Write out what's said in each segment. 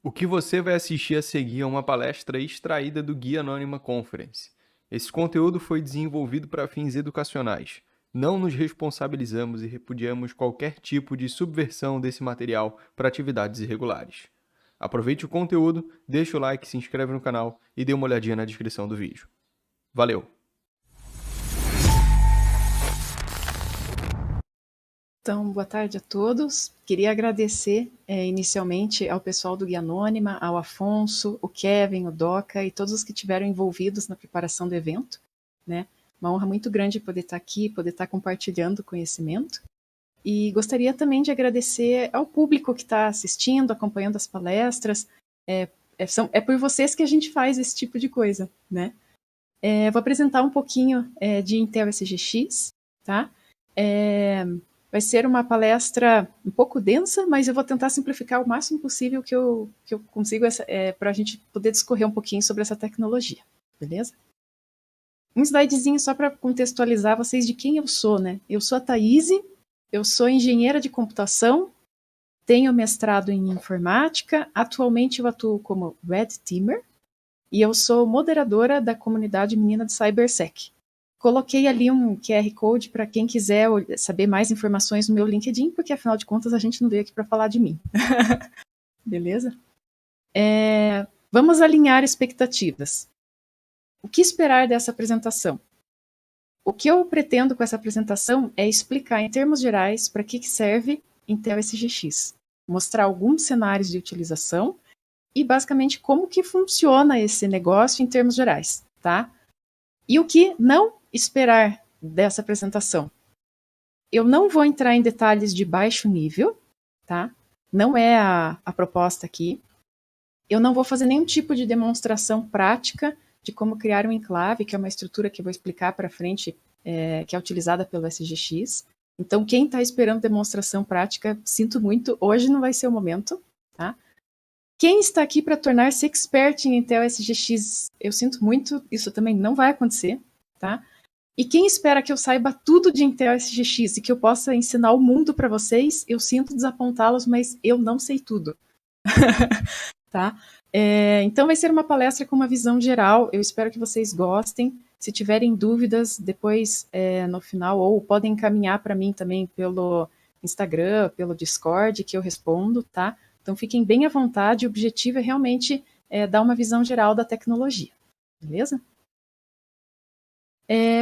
O que você vai assistir a seguir é uma palestra extraída do Guia Anônima Conference. Esse conteúdo foi desenvolvido para fins educacionais. Não nos responsabilizamos e repudiamos qualquer tipo de subversão desse material para atividades irregulares. Aproveite o conteúdo, deixa o like, se inscreve no canal e dê uma olhadinha na descrição do vídeo. Valeu! Então, boa tarde a todos. Queria agradecer inicialmente ao pessoal do Guia Anônima, ao Afonso, o Kevin, o Doca e todos os que estiveram envolvidos na preparação do evento, né? Uma honra muito grande poder estar aqui, poder estar compartilhando conhecimento. E gostaria também de agradecer ao público que está assistindo, acompanhando as palestras. É por vocês que a gente faz esse tipo de coisa, né? Vou apresentar um pouquinho de Intel SGX, tá? Vai ser uma palestra um pouco densa, mas eu vou tentar simplificar o máximo possível que eu consigo para a gente poder discorrer um pouquinho sobre essa tecnologia, beleza? Um slidezinho só para contextualizar vocês de quem eu sou, né? Eu sou a Thaíse, eu sou engenheira de computação, tenho mestrado em informática, atualmente eu atuo como Red Teamer e eu sou moderadora da comunidade Menina de CyberSec. Coloquei ali um QR Code para quem quiser saber mais informações no meu LinkedIn, porque afinal de contas a gente não veio aqui para falar de mim. Beleza? Vamos alinhar expectativas. O que esperar dessa apresentação? O que eu pretendo com essa apresentação é explicar em termos gerais para que serve Intel SGX, mostrar alguns cenários de utilização e basicamente como que funciona esse negócio em termos gerais, tá? E o que não esperar dessa apresentação? Eu não vou entrar em detalhes de baixo nível, tá? Não é a proposta aqui. Eu não vou fazer nenhum tipo de demonstração prática de como criar um enclave, que é uma estrutura que eu vou explicar para frente, que é utilizada pelo SGX. Então, quem está esperando demonstração prática, sinto muito, hoje não vai ser o momento, tá? Quem está aqui para tornar-se expert em Intel SGX, eu sinto muito, isso também não vai acontecer, tá? E quem espera que eu saiba tudo de Intel SGX e que eu possa ensinar o mundo para vocês, eu sinto desapontá-los, mas eu não sei tudo. Tá? Então vai ser uma palestra com uma visão geral, eu espero que vocês gostem. Se tiverem dúvidas, depois no final, ou podem encaminhar para mim também pelo Instagram, pelo Discord, que eu respondo, tá? Então fiquem bem à vontade, o objetivo é realmente dar uma visão geral da tecnologia, beleza?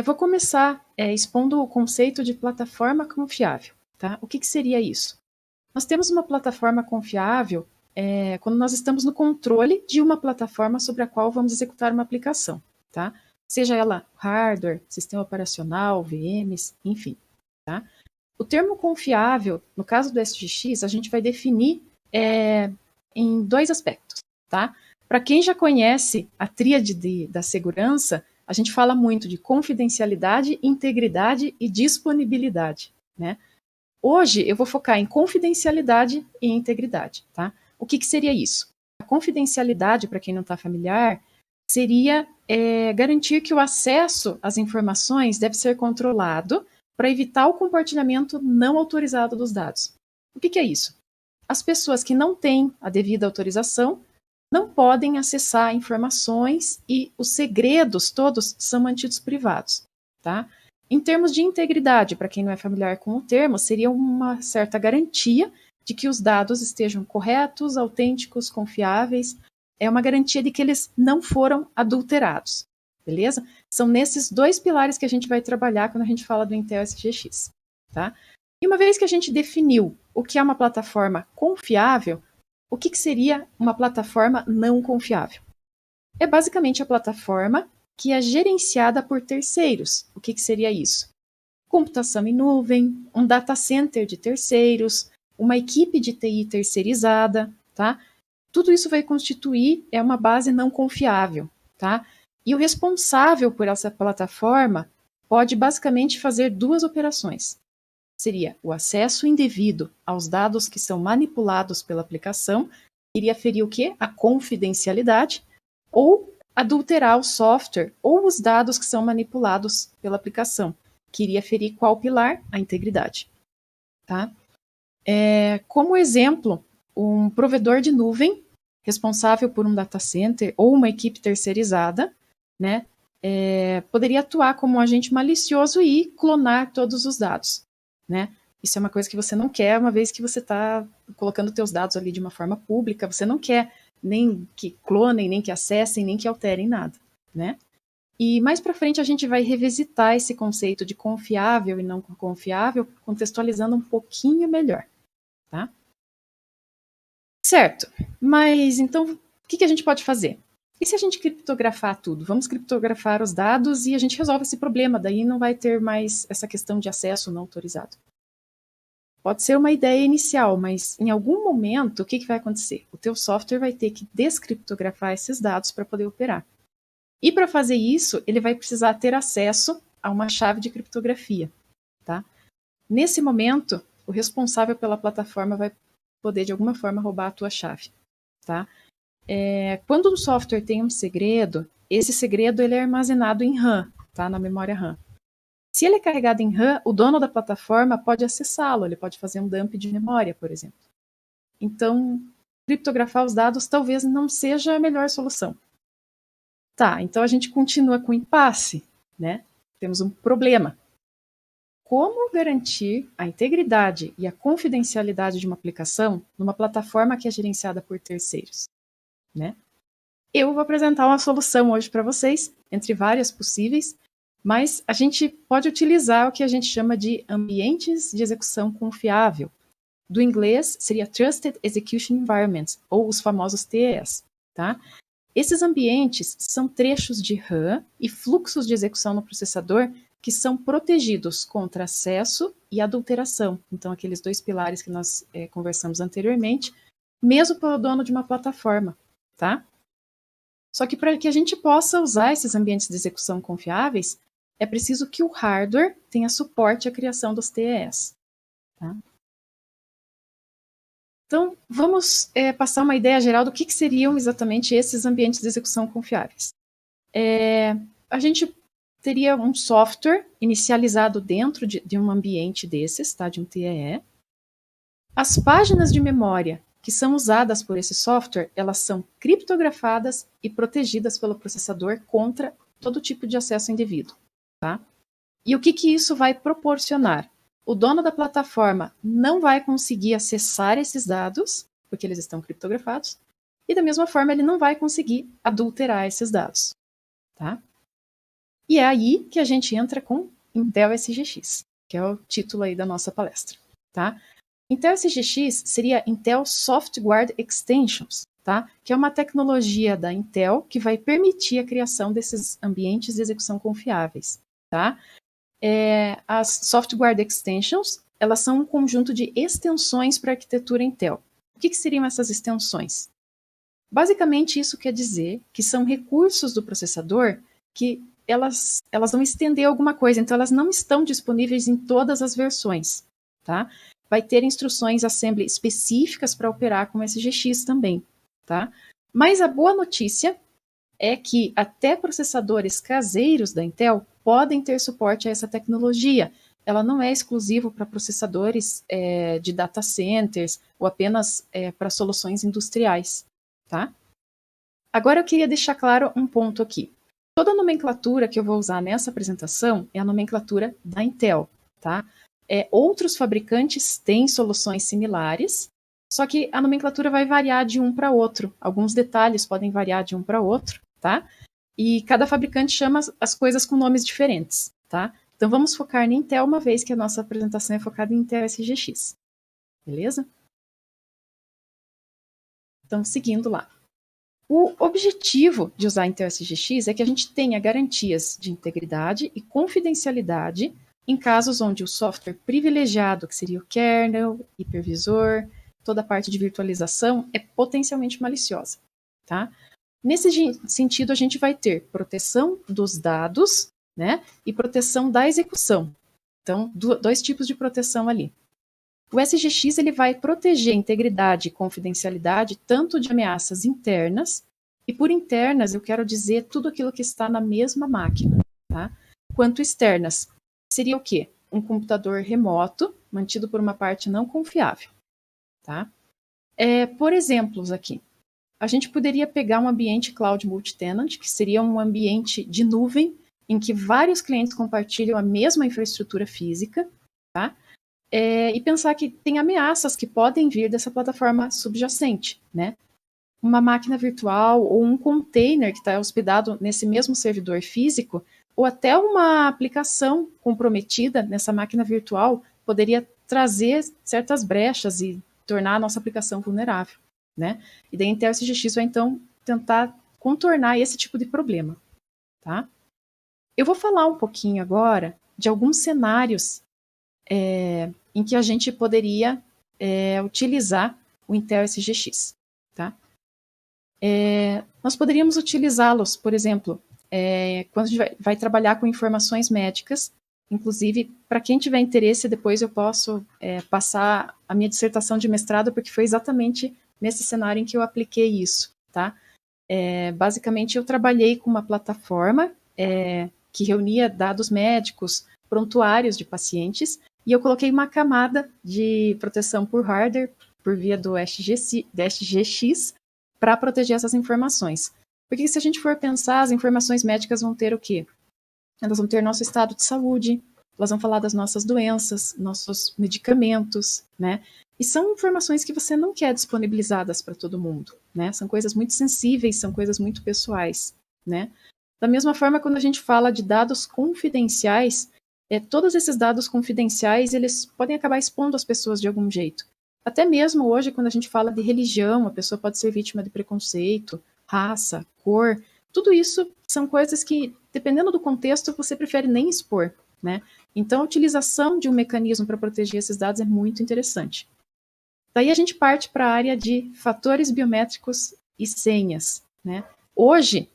Vou começar expondo o conceito de plataforma confiável, tá? O que seria isso? Nós temos uma plataforma confiável quando nós estamos no controle de uma plataforma sobre a qual vamos executar uma aplicação, tá? Seja ela hardware, sistema operacional, VMs, enfim, tá? O termo confiável, no caso do SGX, a gente vai definir em dois aspectos, tá? Para quem já conhece a tríade da segurança, a gente fala muito de confidencialidade, integridade e disponibilidade, né? Hoje eu vou focar em confidencialidade e integridade, tá? O que seria isso? A confidencialidade, para quem não está familiar, seria garantir que o acesso às informações deve ser controlado para evitar o compartilhamento não autorizado dos dados. O que é isso? As pessoas que não têm a devida autorização não podem acessar informações e os segredos todos são mantidos privados, tá? Em termos de integridade, para quem não é familiar com o termo, seria uma certa garantia de que os dados estejam corretos, autênticos, confiáveis. É uma garantia de que eles não foram adulterados, beleza? São nesses dois pilares que a gente vai trabalhar quando a gente fala do Intel SGX, tá? E uma vez que a gente definiu o que é uma plataforma confiável, o que seria uma plataforma não confiável? É basicamente a plataforma que é gerenciada por terceiros. O que seria isso? Computação em nuvem, um data center de terceiros, uma equipe de TI terceirizada, tá? Tudo isso vai constituir uma base não confiável, tá? E o responsável por essa plataforma pode basicamente fazer duas operações. Seria o acesso indevido aos dados que são manipulados pela aplicação, iria ferir o quê? A confidencialidade, ou adulterar o software ou os dados que são manipulados pela aplicação, que iria ferir qual pilar? A integridade. Tá? Como exemplo, um provedor de nuvem responsável por um data center ou uma equipe terceirizada, né, poderia atuar como um agente malicioso e clonar todos os dados, né? Isso é uma coisa que você não quer, uma vez que você está colocando teus dados ali de uma forma pública, você não quer nem que clonem, nem que acessem, nem que alterem nada, né? E mais para frente a gente vai revisitar esse conceito de confiável e não confiável, contextualizando um pouquinho melhor, tá? Certo, mas então o que a gente pode fazer? E se a gente criptografar tudo? Vamos criptografar os dados e a gente resolve esse problema, daí não vai ter mais essa questão de acesso não autorizado. Pode ser uma ideia inicial, mas em algum momento o que vai acontecer? O teu software vai ter que descriptografar esses dados para poder operar. E para fazer isso, ele vai precisar ter acesso a uma chave de criptografia, tá? Nesse momento, o responsável pela plataforma vai poder, de alguma forma, roubar a tua chave, tá? Quando um software tem um segredo, esse segredo ele é armazenado em RAM, tá? Na memória RAM. Se ele é carregado em RAM, o dono da plataforma pode acessá-lo, ele pode fazer um dump de memória, por exemplo. Então, criptografar os dados talvez não seja a melhor solução. Tá, então a gente continua com o impasse, né? Temos um problema. Como garantir a integridade e a confidencialidade de uma aplicação numa plataforma que é gerenciada por terceiros, né? Eu vou apresentar uma solução hoje para vocês, entre várias possíveis, mas a gente pode utilizar o que a gente chama de ambientes de execução confiável. Do inglês seria Trusted Execution Environments, ou os famosos TES, tá? Esses ambientes são trechos de RAM e fluxos de execução no processador que são protegidos contra acesso e adulteração. Então, aqueles dois pilares que nós conversamos anteriormente, mesmo pelo dono de uma plataforma, tá? Só que para que a gente possa usar esses ambientes de execução confiáveis, é preciso que o hardware tenha suporte à criação dos TES, tá? Então, vamos passar uma ideia geral do que seriam exatamente esses ambientes de execução confiáveis. A gente teria um software inicializado dentro de um ambiente desses, tá, de um TEE. As páginas de memória que são usadas por esse software, elas são criptografadas e protegidas pelo processador contra todo tipo de acesso indevido, tá? E o que isso vai proporcionar? O dono da plataforma não vai conseguir acessar esses dados, porque eles estão criptografados, e da mesma forma ele não vai conseguir adulterar esses dados, tá? E é aí que a gente entra com Intel SGX, que é o título aí da nossa palestra, tá? Intel SGX seria Intel Software Extensions, tá? Que é uma tecnologia da Intel que vai permitir a criação desses ambientes de execução confiáveis, tá? As Software Extensions, elas são um conjunto de extensões para a arquitetura Intel. O que seriam essas extensões? Basicamente, isso quer dizer que são recursos do processador que elas vão estender alguma coisa, então elas não estão disponíveis em todas as versões, tá? Vai ter instruções assembly específicas para operar com SGX também, tá? Mas a boa notícia é que até processadores caseiros da Intel podem ter suporte a essa tecnologia. Ela não é exclusiva para processadores de data centers ou apenas para soluções industriais, tá? Agora eu queria deixar claro um ponto aqui. Toda a nomenclatura que eu vou usar nessa apresentação é a nomenclatura da Intel, tá? Outros fabricantes têm soluções similares, só que a nomenclatura vai variar de um para outro. Alguns detalhes podem variar de um para outro, tá? E cada fabricante chama as coisas com nomes diferentes, tá? Então vamos focar na Intel, uma vez que a nossa apresentação é focada em Intel SGX. Beleza? Então, seguindo lá. O objetivo de usar Intel SGX é que a gente tenha garantias de integridade e confidencialidade em casos onde o software privilegiado, que seria o kernel, hipervisor, toda a parte de virtualização, é potencialmente maliciosa, tá? Nesse sentido, a gente vai ter proteção dos dados, né, e proteção da execução. Então, dois tipos de proteção ali. O SGX ele vai proteger a integridade e confidencialidade tanto de ameaças internas, e por internas eu quero dizer tudo aquilo que está na mesma máquina, tá? Quanto externas, seria o quê? Um computador remoto, mantido por uma parte não confiável, tá? Por exemplos aqui. a gente poderia pegar um ambiente cloud multi-tenant, que seria um ambiente de nuvem, em que vários clientes compartilham a mesma infraestrutura física, tá? E pensar que tem ameaças que podem vir dessa plataforma subjacente, né? Uma máquina virtual ou um container que está hospedado nesse mesmo servidor físico, ou até uma aplicação comprometida nessa máquina virtual poderia trazer certas brechas e tornar a nossa aplicação vulnerável, né? E daí a Intel SGX vai então tentar contornar esse tipo de problema, tá? Eu vou falar um pouquinho agora de alguns cenários em que a gente poderia utilizar o Intel SGX, tá? Nós poderíamos utilizá-los, por exemplo, quando a gente vai trabalhar com informações médicas. Inclusive, para quem tiver interesse, depois eu posso passar a minha dissertação de mestrado, porque foi exatamente nesse cenário em que eu apliquei isso, tá? Basicamente, eu trabalhei com uma plataforma que reunia dados médicos, prontuários de pacientes, e eu coloquei uma camada de proteção por hardware, por via do SGX, para proteger essas informações. Porque se a gente for pensar, as informações médicas vão ter o quê? Elas vão ter nosso estado de saúde, elas vão falar das nossas doenças, nossos medicamentos, né? E são informações que você não quer disponibilizadas para todo mundo, né? São coisas muito sensíveis, são coisas muito pessoais, né? Da mesma forma, quando a gente fala de dados confidenciais, todos esses dados confidenciais, eles podem acabar expondo as pessoas de algum jeito. Até mesmo hoje, quando a gente fala de religião, a pessoa pode ser vítima de preconceito, raça, cor, tudo isso são coisas que, dependendo do contexto, você prefere nem expor, né? Então, a utilização de um mecanismo para proteger esses dados é muito interessante. Daí a gente parte para a área de fatores biométricos e senhas, né? Hoje,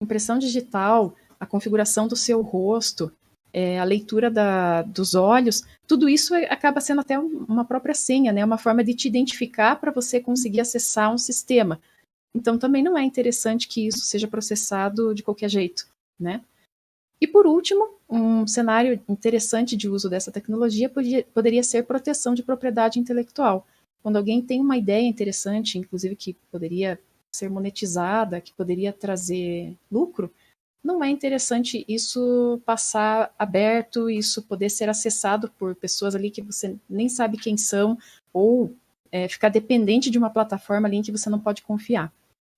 impressão digital, a configuração do seu rosto, a leitura dos olhos, tudo isso acaba sendo até uma própria senha, né? Uma forma de te identificar para você conseguir acessar um sistema. Então, também não é interessante que isso seja processado de qualquer jeito, né? E, por último, um cenário interessante de uso dessa tecnologia poderia ser proteção de propriedade intelectual. Quando alguém tem uma ideia interessante, inclusive que poderia ser monetizada, que poderia trazer lucro, não é interessante isso passar aberto, isso poder ser acessado por pessoas ali que você nem sabe quem são, ou ficar dependente de uma plataforma ali em que você não pode confiar.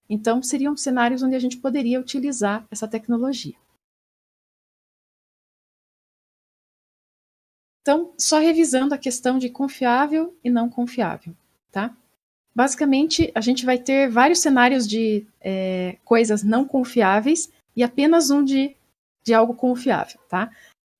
Então, seriam cenários onde a gente poderia utilizar essa tecnologia. Então, só revisando a questão de confiável e não confiável, tá? Basicamente, a gente vai ter vários cenários de coisas não confiáveis e apenas um de algo confiável, tá?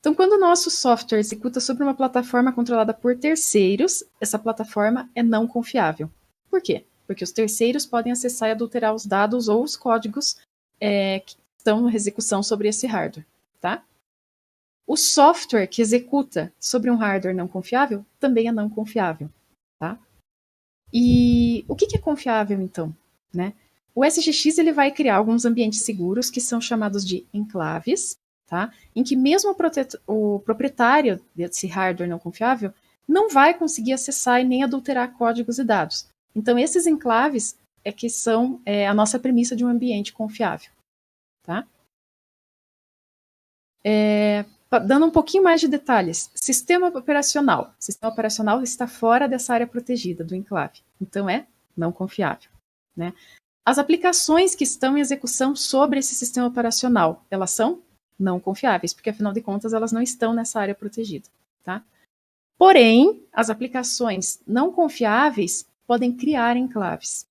Então, quando o nosso software executa sobre uma plataforma controlada por terceiros, essa plataforma é não confiável. Por quê? Porque os terceiros podem acessar e adulterar os dados ou os códigos que estão em execução sobre esse hardware, tá? O software que executa sobre um hardware não confiável também é não confiável, tá? E o que é confiável, então, né? O SGX ele vai criar alguns ambientes seguros que são chamados de enclaves, tá? Em que mesmo o proprietário desse hardware não confiável não vai conseguir acessar e nem adulterar códigos e dados. Então, esses enclaves que são a nossa premissa de um ambiente confiável, tá? Dando um pouquinho mais de detalhes, sistema operacional. O sistema operacional está fora dessa área protegida do enclave, então é não confiável, né? As aplicações que estão em execução sobre esse sistema operacional, elas são não confiáveis, porque afinal de contas elas não estão nessa área protegida, tá? Porém, as aplicações não confiáveis podem criar enclaves.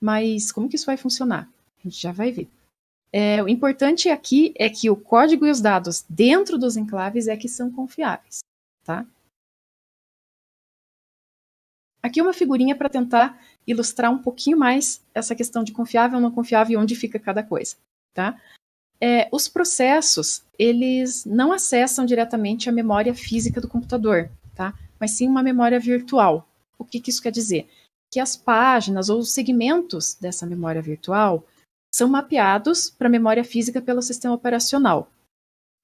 Mas como que isso vai funcionar? A gente já vai ver. O importante aqui é que o código e os dados dentro dos enclaves é que são confiáveis, tá? Aqui uma figurinha para tentar ilustrar um pouquinho mais essa questão de confiável, não confiável e onde fica cada coisa, tá? Os processos, eles não acessam diretamente a memória física do computador, tá? Mas sim uma memória virtual. O que isso quer dizer? Que as páginas ou os segmentos dessa memória virtual são mapeados para a memória física pelo sistema operacional,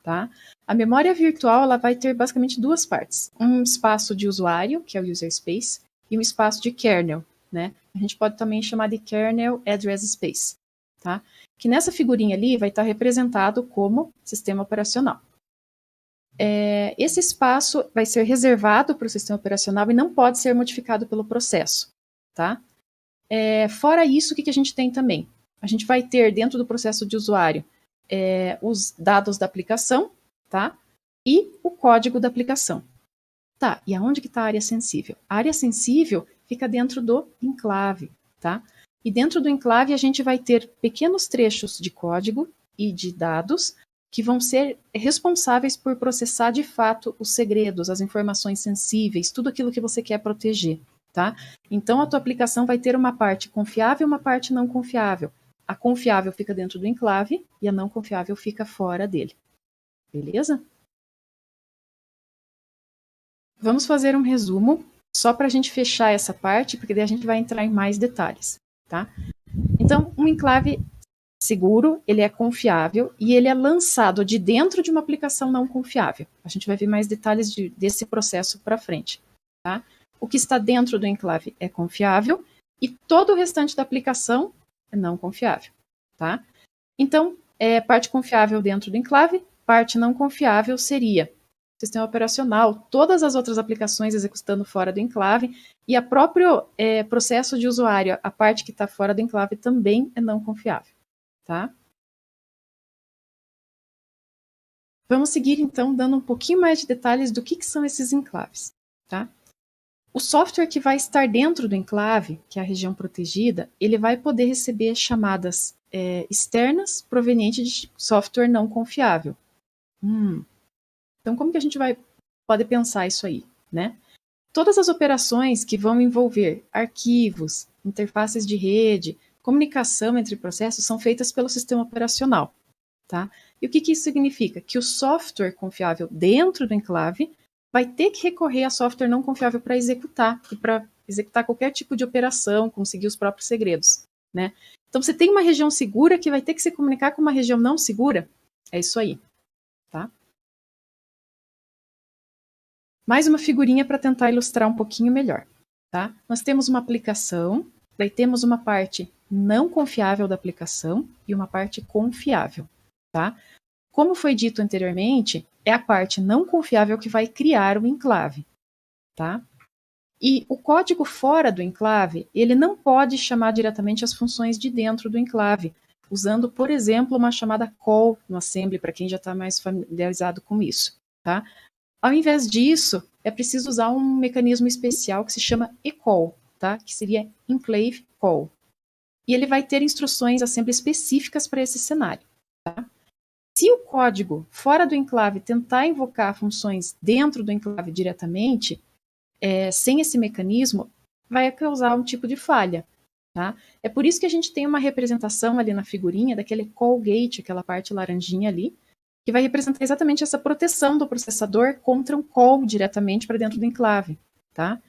tá? A memória virtual ela vai ter basicamente duas partes. Um espaço de usuário, que é o user space, e um espaço de kernel, né? a gente pode também chamar de kernel address space, tá? Que nessa figurinha ali vai estar representado como sistema operacional. Esse espaço vai ser reservado para o sistema operacional e não pode ser modificado pelo processo, tá? Fora isso, o que a gente tem também? A gente vai ter dentro do processo de usuário os dados da aplicação, tá? E o código da aplicação. Tá, e aonde que está a área sensível? A área sensível fica dentro do enclave, tá? E dentro do enclave a gente vai ter pequenos trechos de código e de dados que vão ser responsáveis por processar de fato os segredos, as informações sensíveis, tudo aquilo que você quer proteger, tá? Então a tua aplicação vai ter uma parte confiável e uma parte não confiável. A confiável fica dentro do enclave e a não confiável fica fora dele. Beleza? Vamos fazer um resumo, só para a gente fechar essa parte, porque daí a gente vai entrar em mais detalhes, tá? Então, um enclave seguro, ele é confiável e ele é lançado de dentro de uma aplicação não confiável. A gente vai ver mais detalhes desse processo para frente, tá? O que está dentro do enclave é confiável e todo o restante da aplicação é não confiável, tá? Então, parte confiável dentro do enclave, parte não confiável seria sistema operacional, todas as outras aplicações executando fora do enclave e a próprio processo de usuário, a parte que está fora do enclave também é não confiável, tá? Vamos seguir então dando um pouquinho mais de detalhes do que são esses enclaves, tá? O software que vai estar dentro do enclave, que é a região protegida, ele vai poder receber chamadas externas provenientes de software não confiável. Então, como que a gente pode pensar isso aí, né? Todas as operações que vão envolver arquivos, interfaces de rede, comunicação entre processos são feitas pelo sistema operacional, tá? E o que isso significa? Que o software confiável dentro do enclave vai ter que recorrer a software não confiável para executar e para executar qualquer tipo de operação, conseguir os próprios segredos, né? Então, você tem uma região segura que vai ter que se comunicar com uma região não segura, é isso aí, tá? Mais uma figurinha para tentar ilustrar um pouquinho melhor, tá? Nós temos uma aplicação, daí temos uma parte não confiável da aplicação e uma parte confiável, tá? Como foi dito anteriormente, é a parte não confiável que vai criar o enclave, tá? E o código fora do enclave, ele não pode chamar diretamente as funções de dentro do enclave, usando, por exemplo, uma chamada call no assembly, para quem já está mais familiarizado com isso, tá? Ao invés disso, é preciso usar um mecanismo especial que se chama eCall, tá? Que seria enclave call. E ele vai ter instruções assembly específicas para esse cenário, tá? Se o código fora do enclave tentar invocar funções dentro do enclave diretamente, sem esse mecanismo, vai causar um tipo de falha, tá? É por isso que a gente tem uma representação ali na figurinha daquele call gate, aquela parte laranjinha ali, que vai representar exatamente essa proteção do processador contra um call diretamente para dentro do enclave, tá?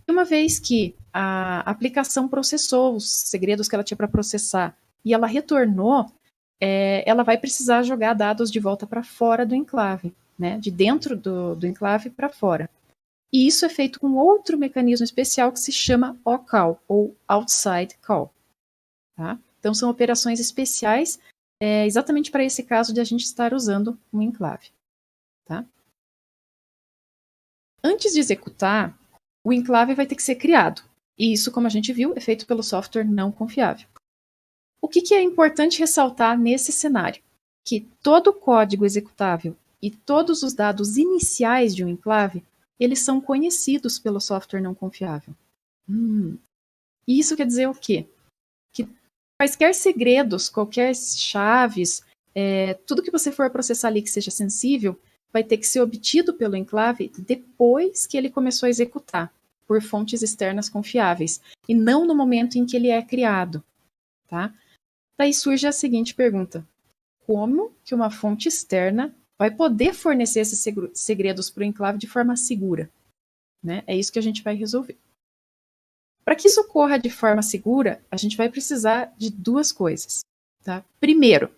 E uma vez que a aplicação processou os segredos que ela tinha para processar e ela retornou, ela vai precisar jogar dados de volta para fora do enclave, né? De dentro do enclave para fora. E isso é feito com outro mecanismo especial que se chama OCall, ou Outside Call, tá? Então, são operações especiais exatamente para esse caso de a gente estar usando um enclave, tá? Antes de executar, o enclave vai ter que ser criado. E isso, como a gente viu, é feito pelo software não confiável. O que é importante ressaltar nesse cenário? Que todo o código executável e todos os dados iniciais de um enclave, eles são conhecidos pelo software não confiável. E isso quer dizer o quê? Que quaisquer segredos, qualquer chaves, tudo que você for processar ali que seja sensível, vai ter que ser obtido pelo enclave depois que ele começou a executar, por fontes externas confiáveis, e não no momento em que ele é criado, tá? Daí surge a seguinte pergunta: como que uma fonte externa vai poder fornecer esses segredos para o enclave de forma segura? Né? É isso que a gente vai resolver. Para que isso ocorra de forma segura, a gente vai precisar de duas coisas, tá? Primeiro,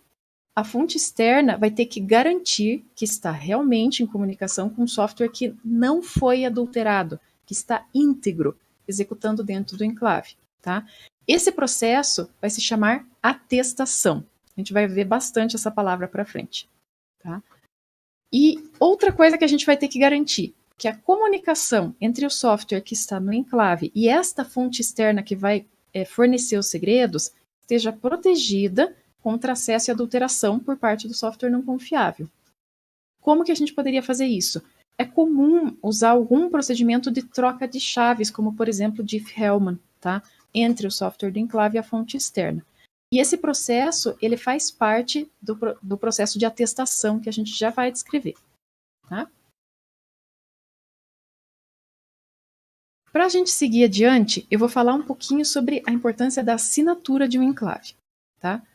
a fonte externa vai ter que garantir que está realmente em comunicação com um software que não foi adulterado, que está íntegro, executando dentro do enclave, tá? Esse processo vai se chamar atestação. A gente vai ver bastante essa palavra para frente, tá? E outra coisa que a gente vai ter que garantir, que a comunicação entre o software que está no enclave e esta fonte externa que vai fornecer os segredos esteja protegida contra acesso e adulteração por parte do software não confiável. Como que a gente poderia fazer isso? É comum usar algum procedimento de troca de chaves, como por exemplo Diffie-Hellman, tá? Entre o software do enclave e a fonte externa. E esse processo, ele faz parte do processo de atestação que a gente já vai descrever, tá? Para a gente seguir adiante, eu vou falar um pouquinho sobre a importância da assinatura de um enclave, tá?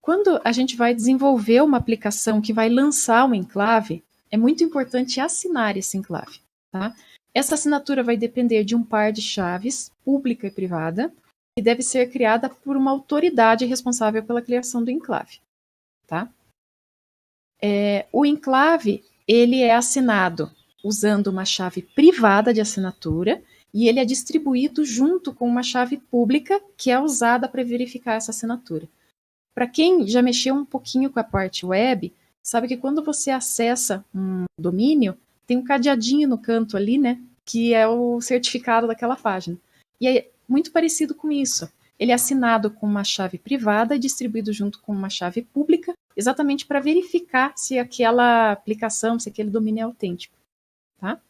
Quando a gente vai desenvolver uma aplicação que vai lançar um enclave, é muito importante assinar esse enclave, tá? Essa assinatura vai depender de um par de chaves, pública e privada, que deve ser criada por uma autoridade responsável pela criação do enclave, tá? O enclave, ele é assinado usando uma chave privada de assinatura e ele é distribuído junto com uma chave pública que é usada para verificar essa assinatura. Para quem já mexeu um pouquinho com a parte web, sabe que quando você acessa um domínio, tem um cadeadinho no canto ali, né, que é o certificado daquela página. E é muito parecido com isso. Ele é assinado com uma chave privada e distribuído junto com uma chave pública, exatamente para verificar se aquela aplicação, se aquele domínio é autêntico, tá?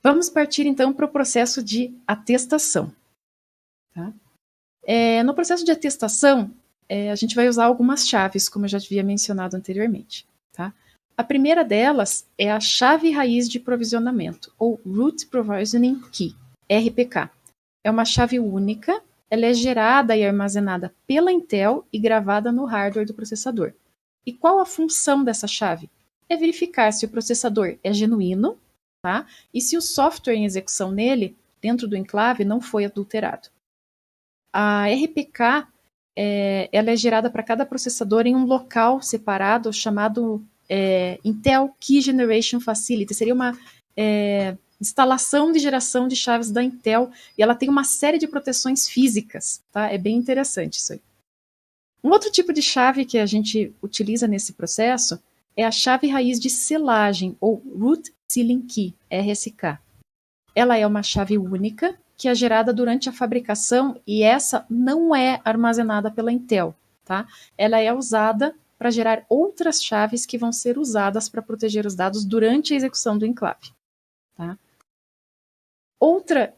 Vamos partir então para o processo de atestação, tá? No processo de atestação, a gente vai usar algumas chaves, como eu já havia mencionado anteriormente, tá? A primeira delas é a chave raiz de provisionamento, ou Root Provisioning Key, RPK. É uma chave única, ela é gerada e armazenada pela Intel e gravada no hardware do processador. E qual a função dessa chave? É verificar se o processador é genuíno, tá? E se o software em execução nele, dentro do enclave, não foi adulterado. A RPK ela é gerada para cada processador em um local separado chamado Intel Key Generation Facility. Seria uma instalação de geração de chaves da Intel e ela tem uma série de proteções físicas, tá? É bem interessante isso aí. Um outro tipo de chave que a gente utiliza nesse processo é a chave raiz de selagem, ou Root Sealing Key, RSK. Ela é uma chave única que é gerada durante a fabricação e essa não é armazenada pela Intel, tá? Ela é usada para gerar outras chaves que vão ser usadas para proteger os dados durante a execução do enclave, tá? Outra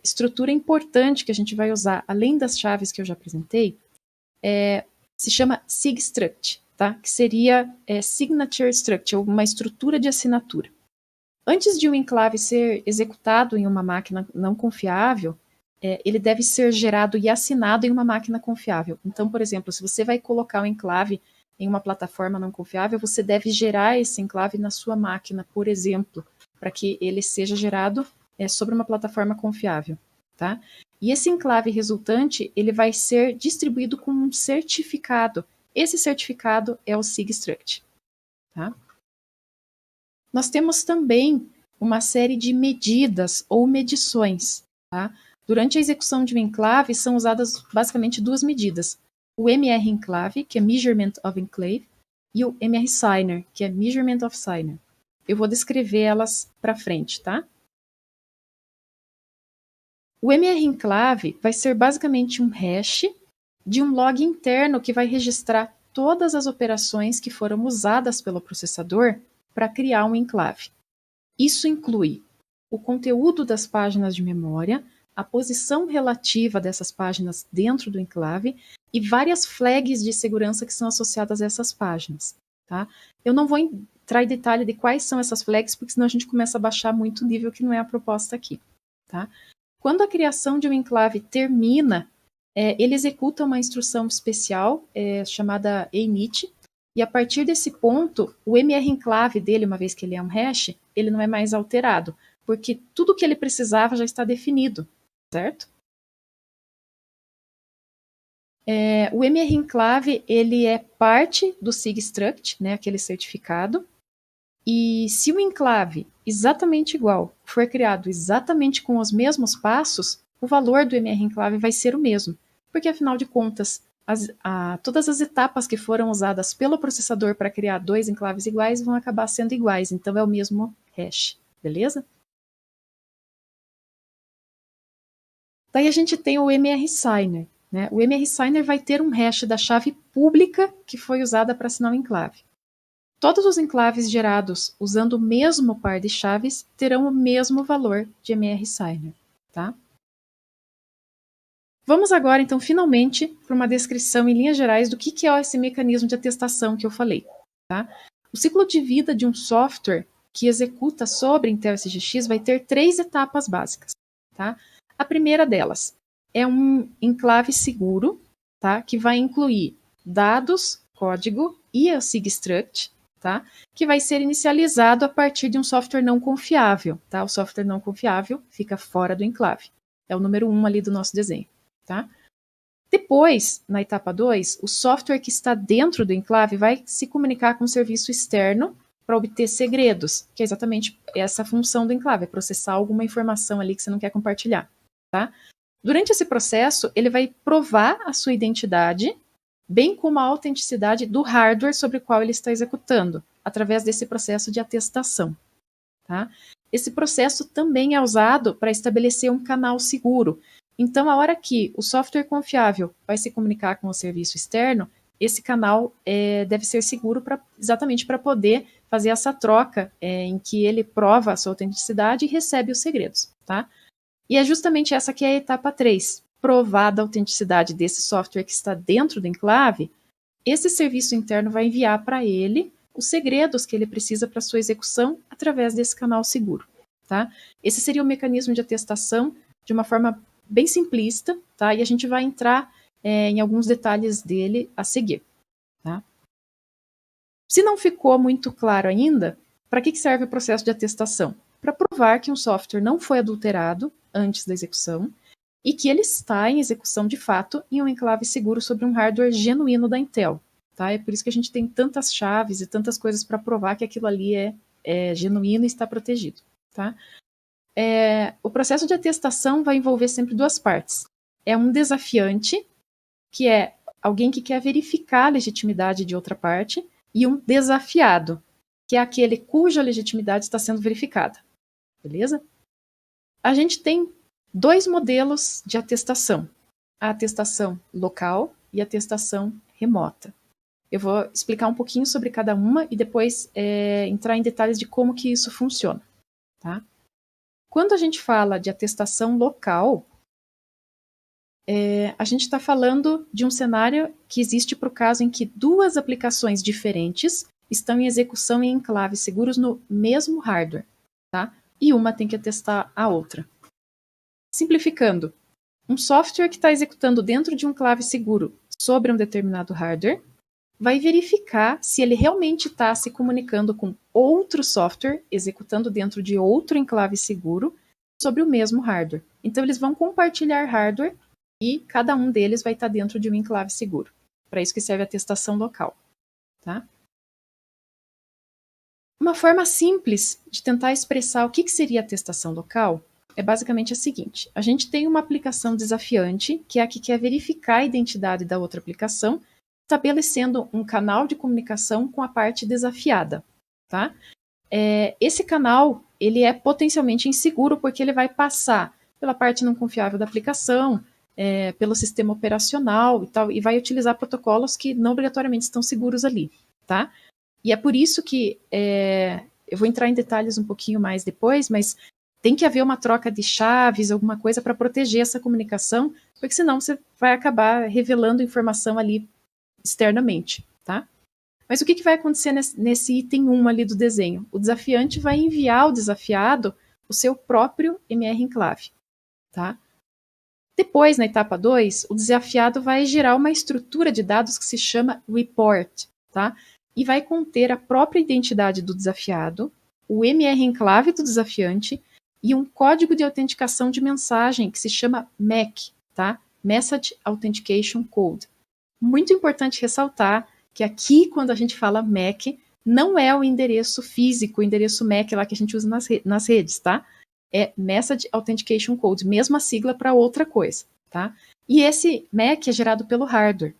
estrutura importante que a gente vai usar, além das chaves que eu já apresentei, se chama SIG-Struct, tá? Que seria Signature Struct, ou uma estrutura de assinatura. Antes de um enclave ser executado em uma máquina não confiável, ele deve ser gerado e assinado em uma máquina confiável. Então, por exemplo, se você vai colocar um enclave em uma plataforma não confiável, você deve gerar esse enclave na sua máquina, por exemplo, para que ele seja gerado sobre uma plataforma confiável, tá? E esse enclave resultante, ele vai ser distribuído com um certificado. Esse certificado é o SIG-Struct, tá? Nós temos também uma série de medidas ou medições, tá? Durante a execução de um enclave, são usadas basicamente duas medidas. O MR-Enclave, que é Measurement of Enclave, e o MR-Signer, que é Measurement of Signer. Eu vou descrever elas para frente, tá? O MR-Enclave vai ser basicamente um hash de um log interno que vai registrar todas as operações que foram usadas pelo processador para criar um enclave. Isso inclui o conteúdo das páginas de memória, a posição relativa dessas páginas dentro do enclave e várias flags de segurança que são associadas a essas páginas, tá? Eu não vou entrar em detalhe de quais são essas flags, porque senão a gente começa a baixar muito o nível que não é a proposta aqui, tá? Quando a criação de um enclave termina, ele executa uma instrução especial chamada init, e a partir desse ponto, o MR-Enclave dele, uma vez que ele é um hash, ele não é mais alterado, porque tudo que ele precisava já está definido, certo? O MR-Enclave, ele é parte do SIG-Struct, né, aquele certificado, e se o enclave exatamente igual for criado exatamente com os mesmos passos, o valor do MR enclave vai ser o mesmo, porque afinal de contas, todas as etapas que foram usadas pelo processador para criar dois enclaves iguais vão acabar sendo iguais, então é o mesmo hash, beleza? Daí a gente tem o MR Signer, né? O MR Signer vai ter um hash da chave pública que foi usada para assinar o enclave. Todos os enclaves gerados usando o mesmo par de chaves terão o mesmo valor de MR Signer, tá? Vamos agora, então, finalmente, para uma descrição em linhas gerais do que é esse mecanismo de atestação que eu falei, tá? O ciclo de vida de um software que executa sobre Intel SGX vai ter 3 etapas básicas, tá? A primeira delas é um enclave seguro, tá? Que vai incluir dados, código e a SIG-struct, tá? Que vai ser inicializado a partir de um software não confiável, tá? O software não confiável fica fora do enclave. É o número 1 ali do nosso desenho, tá? Depois, na etapa 2, o software que está dentro do enclave vai se comunicar com o serviço externo para obter segredos, que é exatamente essa função do enclave, é processar alguma informação ali que você não quer compartilhar, tá? Durante esse processo, ele vai provar a sua identidade, bem como a autenticidade do hardware sobre o qual ele está executando, através desse processo de atestação, tá? Esse processo também é usado para estabelecer um canal seguro. Então, a hora que o software confiável vai se comunicar com o serviço externo, esse canal deve ser seguro exatamente para poder fazer essa troca em que ele prova a sua autenticidade e recebe os segredos, tá? E é justamente essa que é a etapa 3. Provada a autenticidade desse software que está dentro do enclave, esse serviço interno vai enviar para ele os segredos que ele precisa para sua execução através desse canal seguro, tá? Esse seria o mecanismo de atestação de uma forma bem simplista, tá? E a gente vai entrar em alguns detalhes dele a seguir, tá? Se não ficou muito claro ainda, para que serve o processo de atestação? Para provar que um software não foi adulterado antes da execução e que ele está em execução de fato em um enclave seguro sobre um hardware genuíno da Intel, tá? É por isso que a gente tem tantas chaves e tantas coisas para provar que aquilo ali é genuíno e está protegido, tá? O processo de atestação vai envolver sempre 2 partes. É um desafiante, que é alguém que quer verificar a legitimidade de outra parte, e um desafiado, que é aquele cuja legitimidade está sendo verificada. Beleza? A gente tem 2 modelos de atestação. A atestação local e a atestação remota. Eu vou explicar um pouquinho sobre cada uma e depois entrar em detalhes de como que isso funciona, tá? Quando a gente fala de atestação local, a gente está falando de um cenário que existe para o caso em que 2 aplicações diferentes estão em execução em enclaves seguros no mesmo hardware, tá? E uma tem que atestar a outra. Simplificando, um software que está executando dentro de um enclave seguro sobre um determinado hardware vai verificar se ele realmente está se comunicando com outro software executando dentro de outro enclave seguro sobre o mesmo hardware. Então, eles vão compartilhar hardware e cada um deles vai estar dentro de um enclave seguro. Para isso que serve a atestação local, tá? Uma forma simples de tentar expressar o que seria a atestação local é basicamente a seguinte. A gente tem uma aplicação desafiante, que é a que quer verificar a identidade da outra aplicação, estabelecendo um canal de comunicação com a parte desafiada, tá? Esse canal, ele é potencialmente inseguro porque ele vai passar pela parte não confiável da aplicação, pelo sistema operacional e tal, e vai utilizar protocolos que não obrigatoriamente estão seguros ali, tá? E é por isso que, eu vou entrar em detalhes um pouquinho mais depois, mas tem que haver uma troca de chaves, alguma coisa para proteger essa comunicação, porque senão você vai acabar revelando informação ali externamente, tá? Mas o que vai acontecer nesse item 1 ali do desenho? O desafiante vai enviar ao desafiado o seu próprio MR enclave, tá? Depois, na etapa 2, o desafiado vai gerar uma estrutura de dados que se chama report, tá? E vai conter a própria identidade do desafiado, o MR enclave do desafiante e um código de autenticação de mensagem que se chama MAC, tá? Message Authentication Code. Muito importante ressaltar que aqui, quando a gente fala MAC, não é o endereço físico, o endereço MAC lá que a gente usa nas redes, tá? é Message Authentication Code, mesma sigla para outra coisa, tá? E esse MAC é gerado pelo hardware,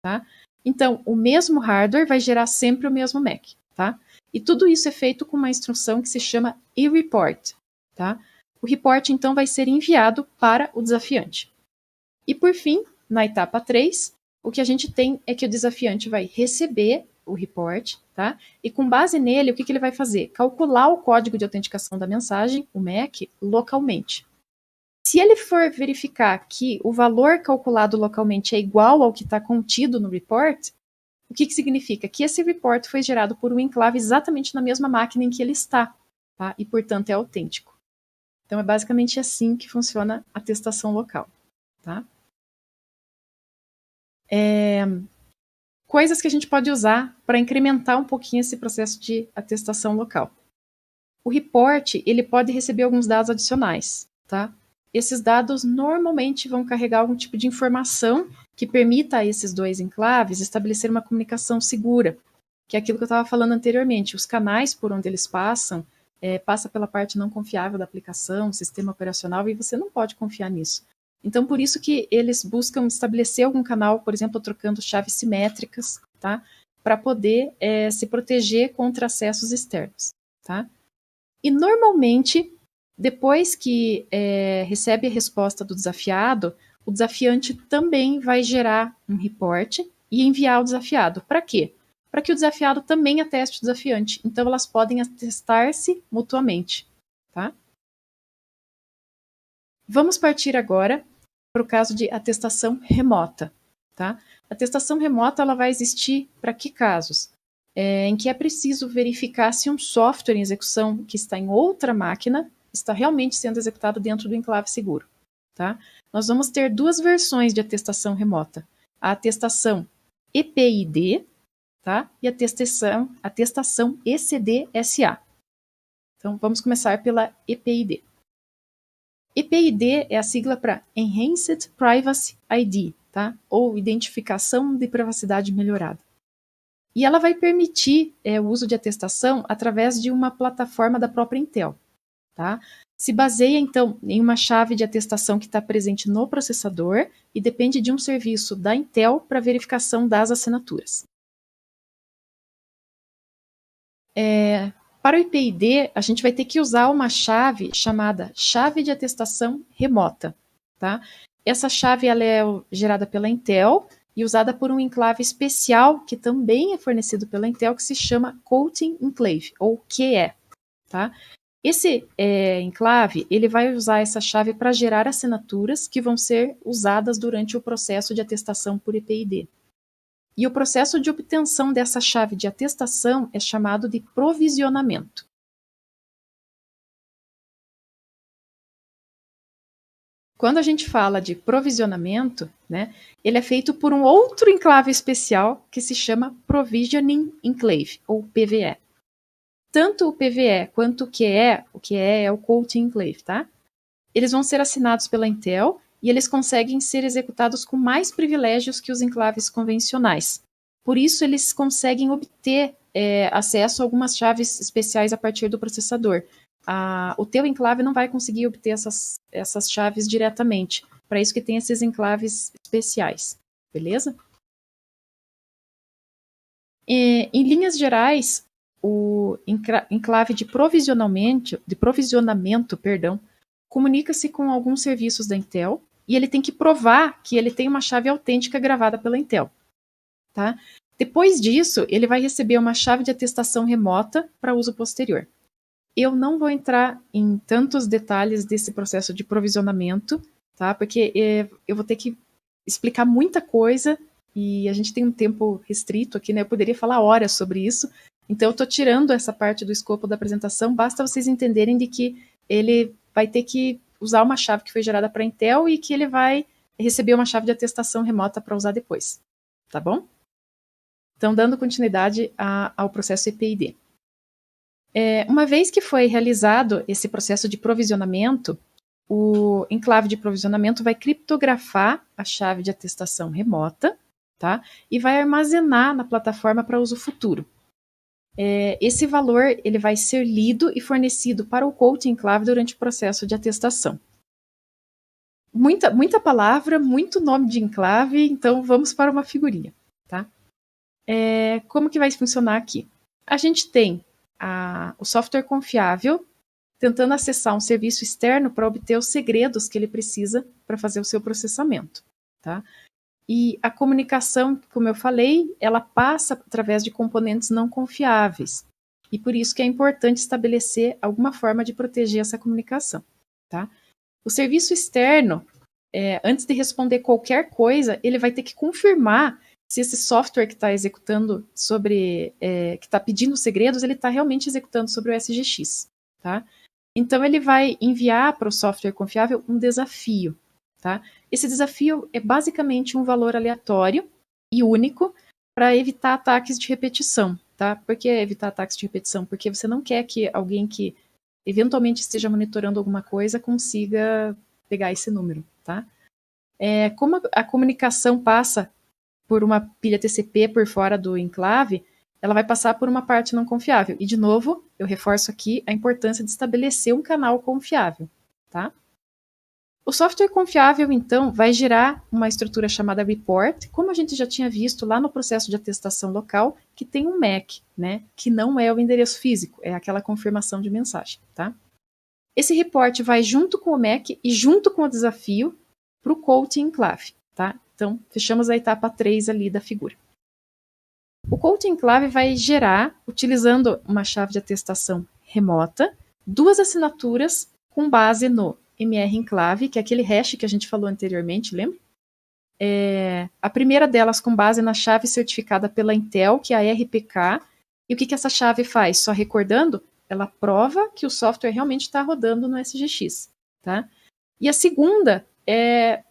tá? Então, o mesmo hardware vai gerar sempre o mesmo MAC, tá? E tudo isso é feito com uma instrução que se chama e-report, tá? O report, então, vai ser enviado para o desafiante. E, por fim, na etapa 3, o que a gente tem é que o desafiante vai receber o report, tá? E com base nele, o que ele vai fazer? Calcular o código de autenticação da mensagem, o MAC, localmente. Se ele for verificar que o valor calculado localmente é igual ao que está contido no report, o que significa? Que esse report foi gerado por um enclave exatamente na mesma máquina em que ele está, tá? E, portanto, é autêntico. Então, é basicamente assim que funciona a atestação local, tá? Coisas que a gente pode usar para incrementar um pouquinho esse processo de atestação local. O report, ele pode receber alguns dados adicionais, tá? Esses dados normalmente vão carregar algum tipo de informação que permita a esses dois enclaves estabelecer uma comunicação segura, que é aquilo que eu estava falando anteriormente. Os canais por onde eles passam, passa pela parte não confiável da aplicação, sistema operacional, e você não pode confiar nisso. Então, por isso que eles buscam estabelecer algum canal, por exemplo, trocando chaves simétricas, tá? Para poder se proteger contra acessos externos, tá? E, normalmente, depois que recebe a resposta do desafiado, o desafiante também vai gerar um report e enviar ao desafiado. Para quê? Para que o desafiado também ateste o desafiante. Então, elas podem atestar-se mutuamente, tá? Vamos partir agora para o caso de atestação remota, tá? A atestação remota, ela vai existir para que casos? Em que é preciso verificar se um software em execução que está em outra máquina está realmente sendo executado dentro do enclave seguro, tá? Nós vamos ter duas versões de atestação remota. A atestação EPID, tá? E a atestação ECD-SA. Então, vamos começar pela EPID. EPID é a sigla para Enhanced Privacy ID, tá? Ou Identificação de Privacidade Melhorada. E ela vai permitir o uso de atestação através de uma plataforma da própria Intel, tá? Se baseia, então, em uma chave de atestação que está presente no processador e depende de um serviço da Intel para verificação das assinaturas. Para o EPID, a gente vai ter que usar uma chave chamada chave de atestação remota, tá? Essa chave ela é gerada pela Intel e usada por um enclave especial que também é fornecido pela Intel, que se chama Coating Enclave, ou QE, tá? Esse enclave, ele vai usar essa chave para gerar assinaturas que vão ser usadas durante o processo de atestação por EPID. E o processo de obtenção dessa chave de atestação é chamado de provisionamento. Quando a gente fala de provisionamento, né, ele é feito por um outro enclave especial que se chama Provisioning Enclave, ou PVE. Tanto o PVE quanto o QE é o Coating Enclave, tá? Eles vão ser assinados pela Intel e eles conseguem ser executados com mais privilégios que os enclaves convencionais. Por isso, eles conseguem obter acesso a algumas chaves especiais a partir do processador. O teu enclave não vai conseguir obter essas chaves diretamente. Para isso que tem esses enclaves especiais, beleza? Em linhas gerais, o enclave de provisionamento, comunica-se com alguns serviços da Intel e ele tem que provar que ele tem uma chave autêntica gravada pela Intel, tá? Depois disso, ele vai receber uma chave de atestação remota para uso posterior. Eu não vou entrar em tantos detalhes desse processo de provisionamento, tá? Porque eu vou ter que explicar muita coisa e a gente tem um tempo restrito aqui, né? Eu poderia falar horas sobre isso, então eu estou tirando essa parte do escopo da apresentação, basta vocês entenderem de que ele vai ter que usar uma chave que foi gerada para a Intel e que ele vai receber uma chave de atestação remota para usar depois, tá bom? Então, dando continuidade ao processo EPID. Uma vez que foi realizado esse processo de provisionamento, o enclave de provisionamento vai criptografar a chave de atestação remota, tá? E vai armazenar na plataforma para uso futuro. esse valor ele vai ser lido e fornecido para o coach enclave durante o processo de atestação. Muita palavra, muito nome de enclave, então vamos para uma figurinha, tá? Como que vai funcionar aqui? A gente tem o software confiável tentando acessar um serviço externo para obter os segredos que ele precisa para fazer o seu processamento, tá? E a comunicação, como eu falei, ela passa através de componentes não confiáveis. E por isso que é importante estabelecer alguma forma de proteger essa comunicação, tá? O serviço externo, antes de responder qualquer coisa, ele vai ter que confirmar se esse software que está executando que está pedindo segredos, ele está realmente executando sobre o SGX, tá? Então, ele vai enviar para o software confiável um desafio, tá? Esse desafio é basicamente um valor aleatório e único para evitar ataques de repetição, tá? Por que evitar ataques de repetição? Porque você não quer que alguém que eventualmente esteja monitorando alguma coisa consiga pegar esse número, tá? Como a comunicação passa por uma pilha TCP por fora do enclave, ela vai passar por uma parte não confiável. E, de novo, eu reforço aqui a importância de estabelecer um canal confiável, tá? O software confiável, então, vai gerar uma estrutura chamada report, como a gente já tinha visto lá no processo de atestação local, que tem um MAC, né, que não é o endereço físico, é aquela confirmação de mensagem, tá? Esse report vai junto com o MAC e junto com o desafio para o coach enclave, tá? Então, fechamos a etapa 3 ali da figura. O coach enclave vai gerar, utilizando uma chave de atestação remota, 2 assinaturas com base no MR enclave, que é aquele hash que a gente falou anteriormente, lembra? A primeira delas com base na chave certificada pela Intel, que é a RPK. E o que essa chave faz? Só recordando, ela prova que o software realmente está rodando no SGX, tá? E a segunda,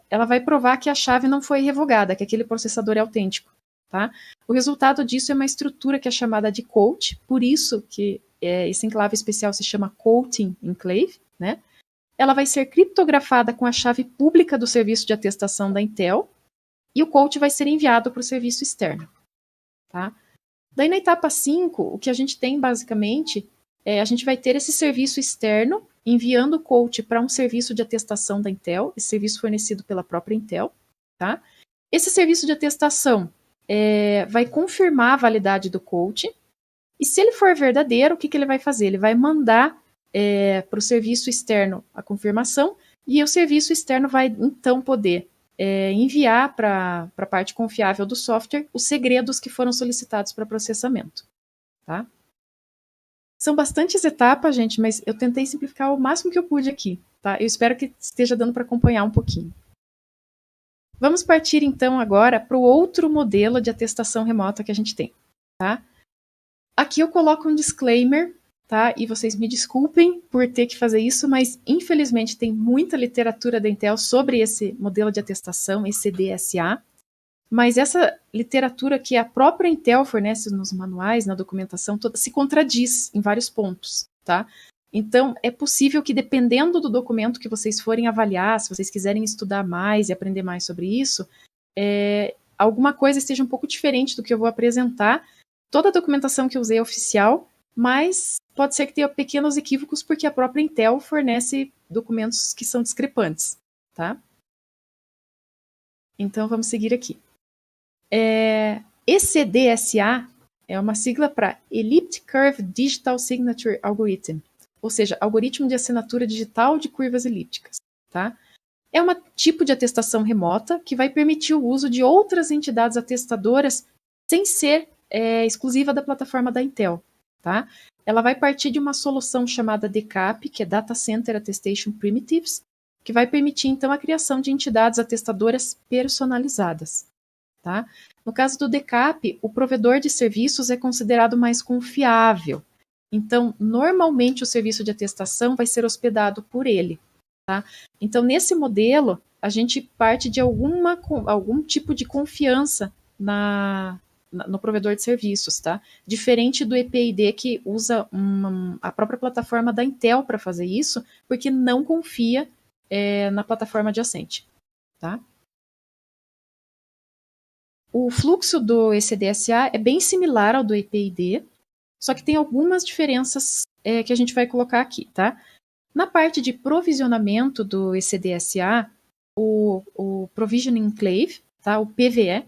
ela vai provar que a chave não foi revogada, que aquele processador é autêntico, tá? O resultado disso é uma estrutura que é chamada de coach, por isso que esse enclave especial se chama Coaching Enclave, né? Ela vai ser criptografada com a chave pública do serviço de atestação da Intel e o coach vai ser enviado para o serviço externo, tá? Daí na etapa 5, o que a gente tem basicamente a gente vai ter esse serviço externo enviando o coach para um serviço de atestação da Intel, esse serviço fornecido pela própria Intel, tá? Esse serviço de atestação vai confirmar a validade do coach e se ele for verdadeiro, o que ele vai fazer? Ele vai mandar para o serviço externo a confirmação e o serviço externo vai então poder enviar para a parte confiável do software os segredos que foram solicitados para processamento, tá? São bastantes etapas, gente, mas eu tentei simplificar o máximo que eu pude aqui, tá? Eu espero que esteja dando para acompanhar um pouquinho. Vamos partir então agora para o outro modelo de atestação remota que a gente tem, tá? Aqui eu coloco um disclaimer, tá? E vocês me desculpem por ter que fazer isso, mas infelizmente tem muita literatura da Intel sobre esse modelo de atestação, esse DSA, mas essa literatura que a própria Intel fornece nos manuais, na documentação toda, se contradiz em vários pontos, tá? Então, é possível que, dependendo do documento que vocês forem avaliar, se vocês quiserem estudar mais e aprender mais sobre isso, alguma coisa esteja um pouco diferente do que eu vou apresentar. Toda a documentação que eu usei é oficial, mas pode ser que tenha pequenos equívocos porque a própria Intel fornece documentos que são discrepantes, tá? Então, vamos seguir aqui. ECDSA é uma sigla para Elliptic Curve Digital Signature Algorithm, ou seja, algoritmo de assinatura digital de curvas elípticas, tá? É um tipo de atestação remota que vai permitir o uso de outras entidades atestadoras sem ser exclusiva da plataforma da Intel, tá? Ela vai partir de uma solução chamada DCAP, que é Data Center Attestation Primitives, que vai permitir, então, a criação de entidades atestadoras personalizadas, tá? No caso do DCAP, o provedor de serviços é considerado mais confiável. Então, normalmente o serviço de atestação vai ser hospedado por ele, tá? Então, nesse modelo, a gente parte de algum tipo de confiança no provedor de serviços, tá? Diferente do EPID, que usa a própria plataforma da Intel para fazer isso, porque não confia na plataforma adjacente, tá? O fluxo do ECDSA é bem similar ao do EPID, Só que tem algumas diferenças que a gente vai colocar aqui, tá? Na parte de provisionamento do ECDSA, o Provisioning Enclave, tá? O PVE,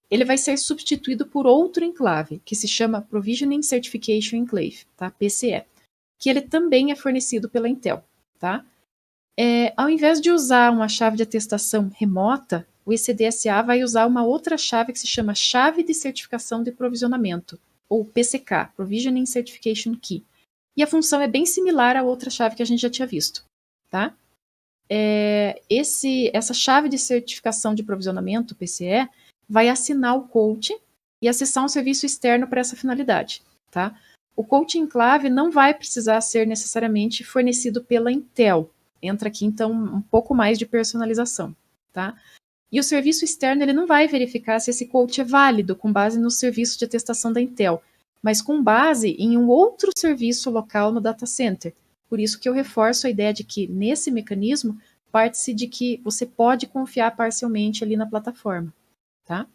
ele vai ser substituído por outro enclave, que se chama Provisioning Certification Enclave, tá? PCE, que ele também é fornecido pela Intel, tá? Ao invés de usar uma chave de atestação remota, o ECDSA vai usar uma outra chave que se chama Chave de Certificação de Provisionamento, ou PCK, Provisioning Certification Key. E a função é bem similar à outra chave que a gente já tinha visto, tá? Essa chave de certificação de provisionamento, PCE, vai assinar o coach e acessar um serviço externo para essa finalidade, tá? O coach enclave não vai precisar ser necessariamente fornecido pela Intel. Entra aqui, então, um pouco mais de personalização, tá? E o serviço externo, ele não vai verificar se esse coach é válido com base no serviço de atestação da Intel, mas com base em um outro serviço local no data center. Por isso que eu reforço a ideia de que, nesse mecanismo, parte-se de que você pode confiar parcialmente ali na plataforma, tá?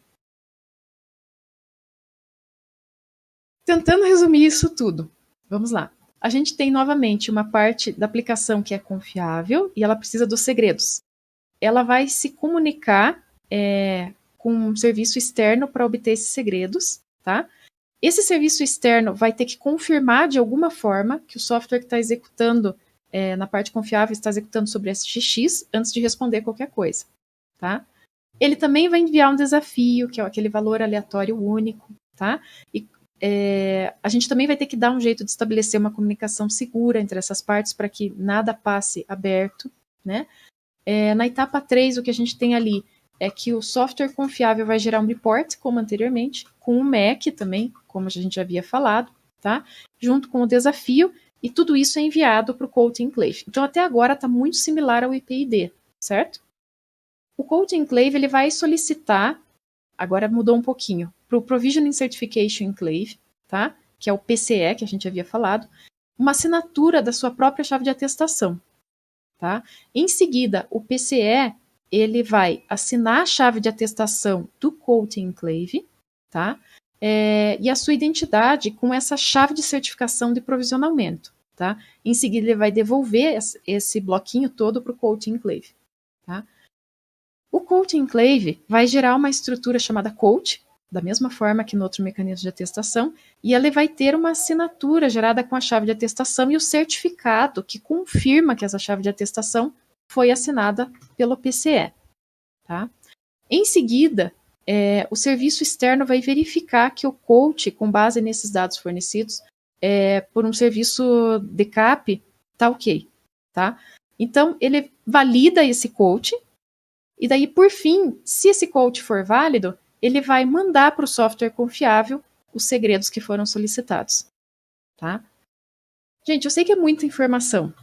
Tentando resumir isso tudo, vamos lá. A gente tem novamente uma parte da aplicação que é confiável e ela precisa dos segredos. Ela vai se comunicar com um serviço externo para obter esses segredos, tá? Esse serviço externo vai ter que confirmar de alguma forma que o software que está executando na parte confiável está executando sobre SGX antes de responder qualquer coisa, tá? Ele também vai enviar um desafio, que é aquele valor aleatório único, tá? E a gente também vai ter que dar um jeito de estabelecer uma comunicação segura entre essas partes para que nada passe aberto, né? Na etapa 3, o que a gente tem ali é que o software confiável vai gerar um report, como anteriormente, com o MAC também, como a gente já havia falado, tá? Junto com o desafio, e tudo isso é enviado para o Code Enclave. Então, até agora, está muito similar ao IPID, certo? O Code Enclave ele vai solicitar, agora mudou um pouquinho, para o Provisioning Certification Enclave, tá? Que é o PCE, que a gente havia falado, uma assinatura da sua própria chave de atestação. Tá? Em seguida, o PCE ele vai assinar a chave de atestação do Code Enclave, tá? E a sua identidade com essa chave de certificação de provisionamento. Tá? Em seguida, ele vai devolver esse bloquinho todo para o Code Enclave. Tá? O Code Enclave vai gerar uma estrutura chamada Code, da mesma forma que no outro mecanismo de atestação, e ele vai ter uma assinatura gerada com a chave de atestação e o certificado que confirma que essa chave de atestação foi assinada pelo PCE. Tá? Em seguida, o serviço externo vai verificar que o coach, com base nesses dados fornecidos por um serviço de CAP, está ok. Tá? Então, ele valida esse coach, e daí, por fim, se esse coach for válido, ele vai mandar para o software confiável os segredos que foram solicitados. Tá? Gente, eu sei que é muita informação,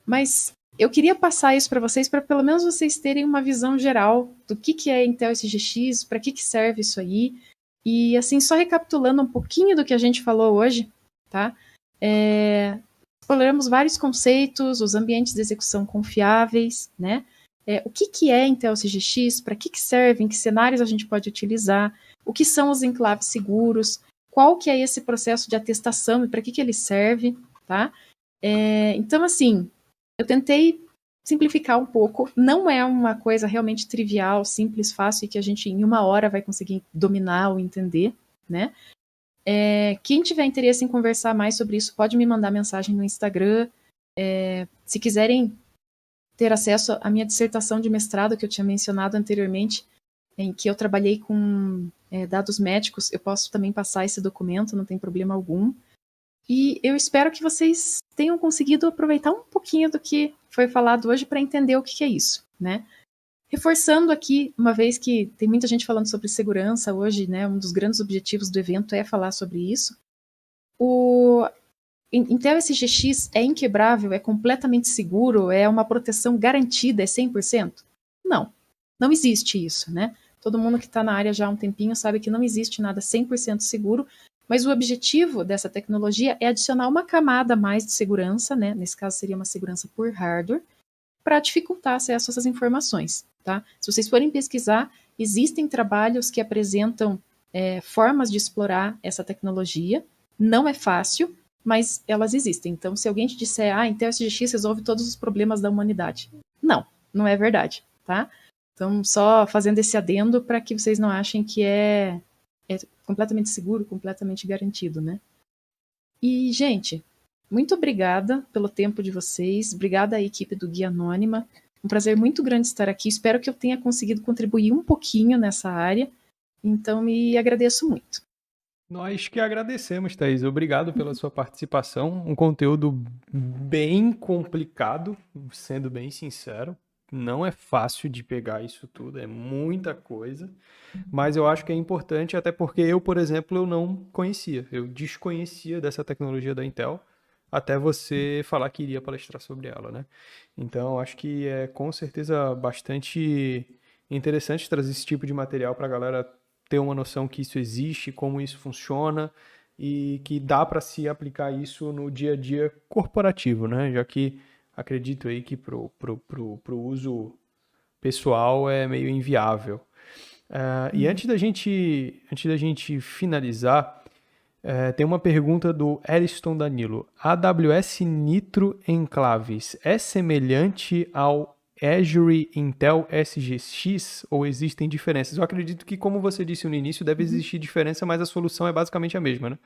mas eu queria passar isso para vocês, para pelo menos vocês terem uma visão geral do que é Intel SGX, para que serve isso aí. E assim, só recapitulando um pouquinho do que a gente falou hoje, tá? Exploramos vários conceitos, os ambientes de execução confiáveis, né? O que é Intel SGX, para que serve, em que cenários a gente pode utilizar, o que são os enclaves seguros, qual que é esse processo de atestação e para que ele serve, tá? Então, assim, eu tentei simplificar um pouco, não é uma coisa realmente trivial, simples, fácil, e que a gente em uma hora vai conseguir dominar ou entender, né? Quem tiver interesse em conversar mais sobre isso, pode me mandar mensagem no Instagram. Se quiserem ter acesso à minha dissertação de mestrado, que eu tinha mencionado anteriormente, em que eu trabalhei com dados médicos, eu posso também passar esse documento, não tem problema algum. E eu espero que vocês tenham conseguido aproveitar um pouquinho do que foi falado hoje para entender o que é isso, né? Reforçando aqui, uma vez que tem muita gente falando sobre segurança hoje, né? Um dos grandes objetivos do evento é falar sobre isso. O Intel SGX é inquebrável, é completamente seguro, é uma proteção garantida, é 100%? Não, não existe isso, né? Todo mundo que está na área já há um tempinho sabe que não existe nada 100% seguro, mas o objetivo dessa tecnologia é adicionar uma camada a mais de segurança, né? Nesse caso seria uma segurança por hardware, para dificultar acesso a essas informações, tá? Se vocês forem pesquisar, existem trabalhos que apresentam formas de explorar essa tecnologia, Não é fácil, mas elas existem. Então, se alguém te disser, Intel SGX resolve todos os problemas da humanidade. Não, não é verdade, tá? Então, só fazendo esse adendo para que vocês não achem que é completamente seguro, completamente garantido, né? E, gente, muito obrigada pelo tempo de vocês, obrigada à equipe do Guia Anônima, um prazer muito grande estar aqui, espero que eu tenha conseguido contribuir um pouquinho nessa área, então me agradeço muito. Nós que agradecemos, Thaís. Obrigado pela sua participação. Um conteúdo bem complicado, sendo bem sincero. Não é fácil de pegar isso tudo, é muita coisa. Mas eu acho que é importante, até porque eu, por exemplo, eu não conhecia. Eu desconhecia dessa tecnologia da Intel, até você falar que iria palestrar sobre ela, né? Então, acho que é com certeza bastante interessante trazer esse tipo de material para a galera ter uma noção que isso existe, como isso funciona e que dá para se aplicar isso no dia a dia corporativo, né? Já que acredito aí que pro uso pessoal é meio inviável. E antes da gente finalizar, tem uma pergunta do Eriston Danilo. AWS Nitro Enclaves é semelhante ao Azure Intel SGX ou existem diferenças? Eu acredito que, como você disse no início, deve existir diferença, mas a solução é basicamente a mesma, né?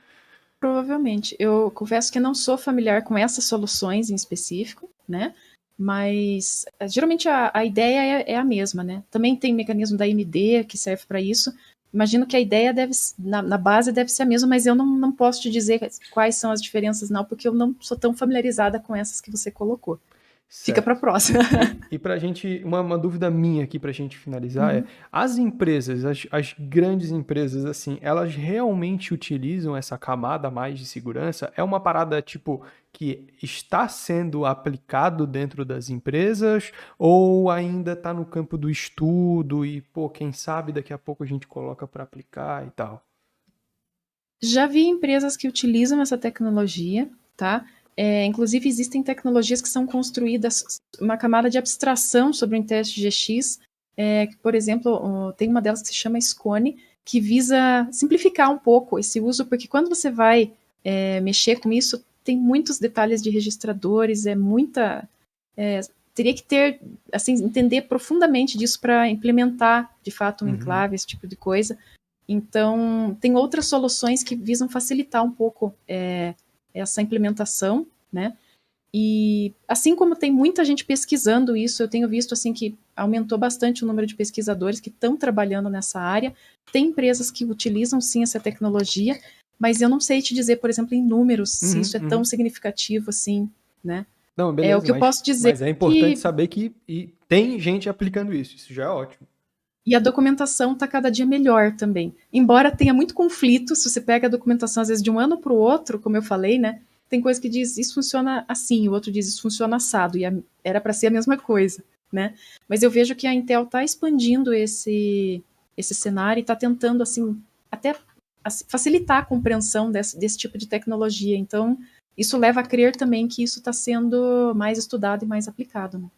Provavelmente. Eu confesso que não sou familiar com essas soluções em específico, né? Mas geralmente a ideia é a mesma, né? Também tem mecanismo da AMD que serve para isso. Imagino que a ideia na base deve ser a mesma, mas eu não posso te dizer quais são as diferenças, não, porque eu não sou tão familiarizada com essas que você colocou. Fica para a próxima. E para a gente, uma dúvida minha aqui para a gente finalizar as empresas, as grandes empresas, assim, elas realmente utilizam essa camada a mais de segurança? É uma parada, tipo, que está sendo aplicado dentro das empresas ou ainda está no campo do estudo e, pô, quem sabe daqui a pouco a gente coloca para aplicar e tal? Já vi empresas que utilizam essa tecnologia, tá? Inclusive, existem tecnologias que são construídas uma camada de abstração sobre o Intel SGX, que, por exemplo, tem uma delas que se chama Scone, que visa simplificar um pouco esse uso, porque quando você vai mexer com isso, tem muitos detalhes de registradores, teria que ter, assim, entender profundamente disso para implementar, de fato, um enclave, esse tipo de coisa. Então, tem outras soluções que visam facilitar um pouco essa implementação, né? E assim como tem muita gente pesquisando isso, eu tenho visto assim que aumentou bastante o número de pesquisadores que estão trabalhando nessa área. Tem empresas que utilizam sim essa tecnologia, mas eu não sei te dizer, por exemplo, em números, se isso é tão significativo assim, né? Não, beleza, O que eu posso dizer mas é importante saber que tem gente aplicando isso já é ótimo. E a documentação está cada dia melhor também. Embora tenha muito conflito, se você pega a documentação, às vezes, de um ano para o outro, como eu falei, né? Tem coisa que diz isso funciona assim, o outro diz isso funciona assado, e era para ser a mesma coisa, né? Mas eu vejo que a Intel está expandindo esse cenário e está tentando, assim, até facilitar a compreensão desse tipo de tecnologia. Então, isso leva a crer também que isso está sendo mais estudado e mais aplicado, né?